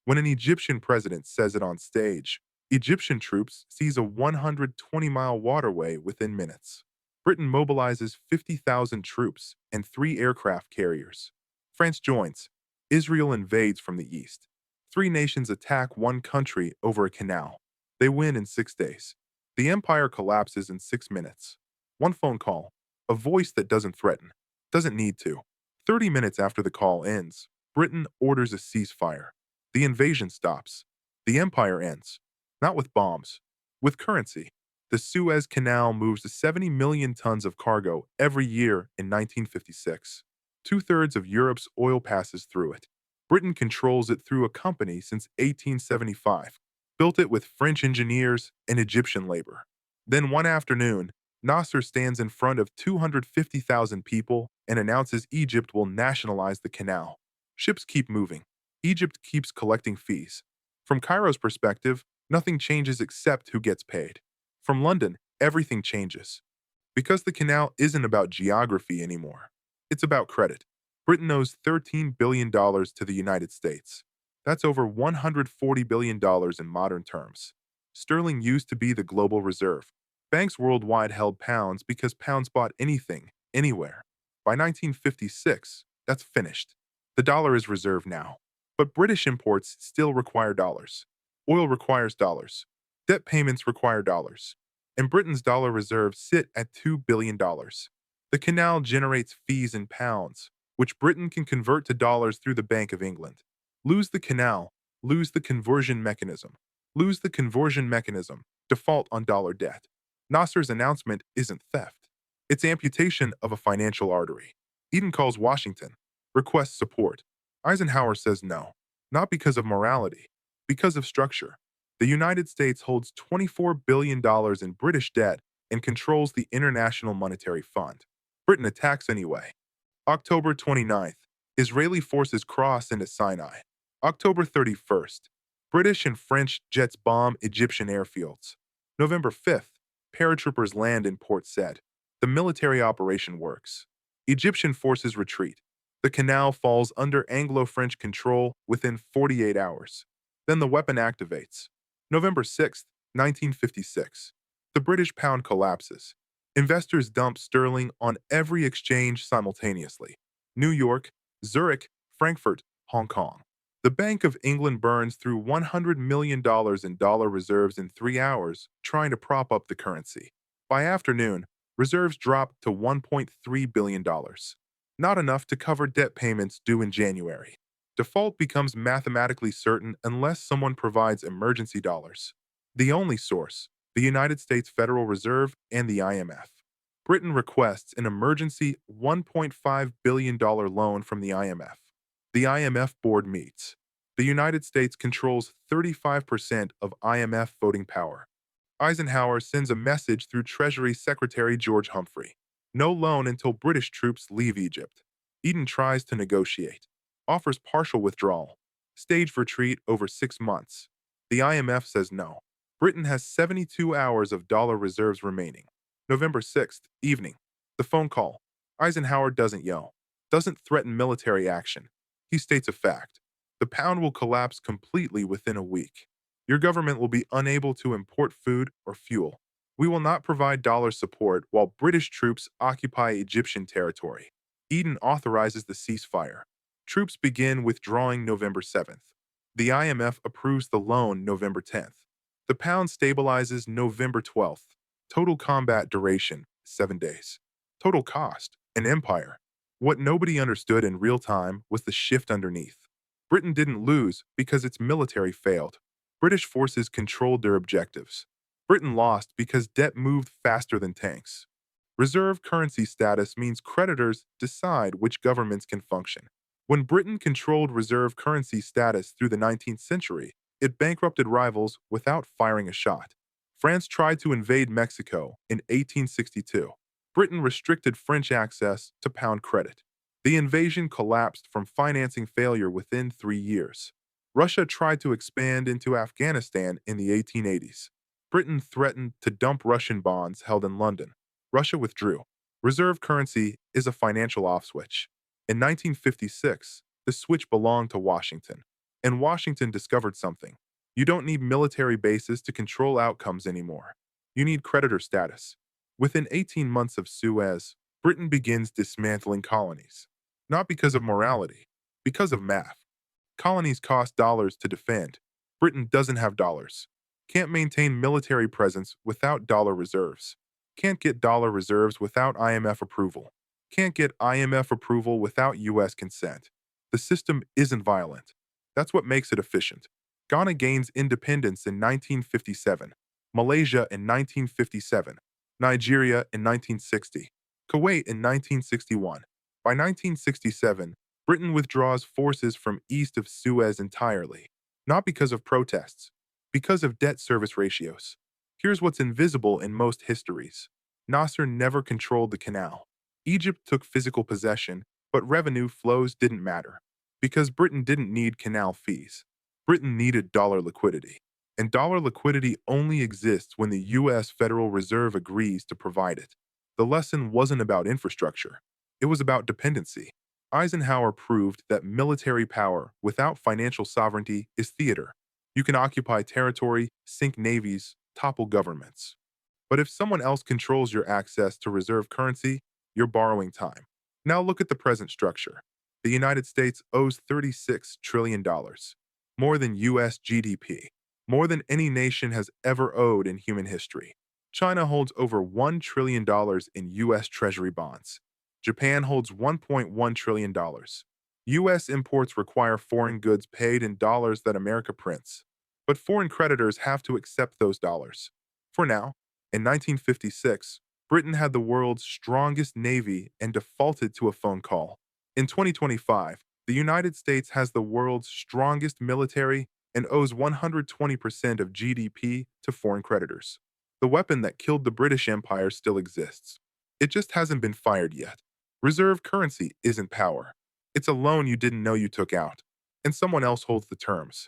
When an Egyptian president says it on stage, Egyptian troops seize a 120-mile waterway within minutes. Britain mobilizes 50,000 troops and 3 aircraft carriers. France joins. Israel invades from the east. 3 nations attack one country over a canal. They win in 6 days. The empire collapses in 6 minutes. One phone call, a voice that doesn't threaten, doesn't need to. 30 minutes after the call ends, Britain orders a ceasefire. The invasion stops. The empire ends. Not with bombs, with currency. The Suez Canal moves 70 million tons of cargo every year in 1956. Two-thirds of Europe's oil passes through it. Britain controls it through a company since 1875, built it with French engineers and Egyptian labor. Then one afternoon, Nasser stands in front of 250,000 people and announces Egypt will nationalize the canal. Ships keep moving. Egypt keeps collecting fees. From Cairo's perspective, nothing changes except who gets paid. From London, everything changes. Because the canal isn't about geography anymore. It's about credit. Britain owes $13 billion to the United States. That's over $140 billion in modern terms. Sterling used to be the global reserve. Banks worldwide held pounds because pounds bought anything, anywhere. By 1956, that's finished. The dollar is reserve now. But British imports still require dollars. Oil requires dollars. Debt payments require dollars. And Britain's dollar reserves sit at $2 billion. The canal generates fees in pounds, which Britain can convert to dollars through the Bank of England. Lose the canal, lose the conversion mechanism. Lose the conversion mechanism, default on dollar debt. Nasser's announcement isn't theft. It's amputation of a financial artery. Eden calls Washington, requests support. Eisenhower says no, not because of morality, because of structure. The United States holds $24 billion in British debt and controls the International Monetary Fund. Britain attacks anyway. October 29th, Israeli forces cross into Sinai. October 31st, British and French jets bomb Egyptian airfields. November 5th, paratroopers land in Port Said. The military operation works. Egyptian forces retreat. The canal falls under Anglo-French control within 48 hours. Then the weapon activates. November 6, 1956. The British pound collapses. Investors dump sterling on every exchange simultaneously. New York, Zurich, Frankfurt, Hong Kong. The Bank of England burns through $100 million in dollar reserves in 3 hours, trying to prop up the currency. By afternoon, reserves drop to $1.3 billion. Not enough to cover debt payments due in January. Default becomes mathematically certain unless someone provides emergency dollars. The only source, the United States Federal Reserve and the IMF. Britain requests an emergency $1.5 billion loan from the IMF. The IMF board meets. The United States controls 35% of IMF voting power. Eisenhower sends a message through Treasury Secretary George Humphrey. No loan until British troops leave Egypt. Eden tries to negotiate. Offers partial withdrawal. Staged retreat over 6 months. The IMF says no. Britain has 72 hours of dollar reserves remaining. November 6th, evening. The phone call. Eisenhower doesn't yell. Doesn't threaten military action. He states a fact. The pound will collapse completely within a week. Your government will be unable to import food or fuel. We will not provide dollar support while British troops occupy Egyptian territory. Eden authorizes the ceasefire. Troops begin withdrawing November 7th. The IMF approves the loan November 10th. The pound stabilizes November 12th. Total combat duration, 7 days. Total cost, an empire. What nobody understood in real time was the shift underneath. Britain didn't lose because its military failed. British forces controlled their objectives. Britain lost because debt moved faster than tanks. Reserve currency status means creditors decide which governments can function. When Britain controlled reserve currency status through the 19th century, it bankrupted rivals without firing a shot. France tried to invade Mexico in 1862. Britain restricted French access to pound credit. The invasion collapsed from financing failure within 3 years. Russia tried to expand into Afghanistan in the 1880s. Britain threatened to dump Russian bonds held in London. Russia withdrew. Reserve currency is a financial off switch. In 1956, the switch belonged to Washington. And Washington discovered something. You don't need military bases to control outcomes anymore. You need creditor status. Within 18 months of Suez, Britain begins dismantling colonies. Not because of morality, because of math. Colonies cost dollars to defend. Britain doesn't have dollars. Can't maintain military presence without dollar reserves. Can't get dollar reserves without IMF approval. Can't get IMF approval without US consent. The system isn't violent. That's what makes it efficient. Ghana gains independence in 1957, Malaysia in 1957, Nigeria in 1960, Kuwait in 1961. By 1967, Britain withdraws forces from east of Suez entirely, not because of protests, because of debt service ratios. Here's what's invisible in most histories. Nasser never controlled the canal. Egypt took physical possession, but revenue flows didn't matter. Because Britain didn't need canal fees. Britain needed dollar liquidity. And dollar liquidity only exists when the US Federal Reserve agrees to provide it. The lesson wasn't about infrastructure. It was about dependency. Eisenhower proved that military power without financial sovereignty is theater. You can occupy territory, sink navies, topple governments. But if someone else controls your access to reserve currency, you're borrowing time. Now look at the present structure. The United States owes $36 trillion, more than US GDP, more than any nation has ever owed in human history. China holds over $1 trillion in US Treasury bonds. Japan holds $1.1 trillion. US imports require foreign goods paid in dollars that America prints. But foreign creditors have to accept those dollars. For now, in 1956, Britain had the world's strongest navy and defaulted to a phone call. In 2025, the United States has the world's strongest military and owes 120% of GDP to foreign creditors. The weapon that killed the British Empire still exists. It just hasn't been fired yet. Reserve currency isn't power. It's a loan you didn't know you took out, and someone else holds the terms.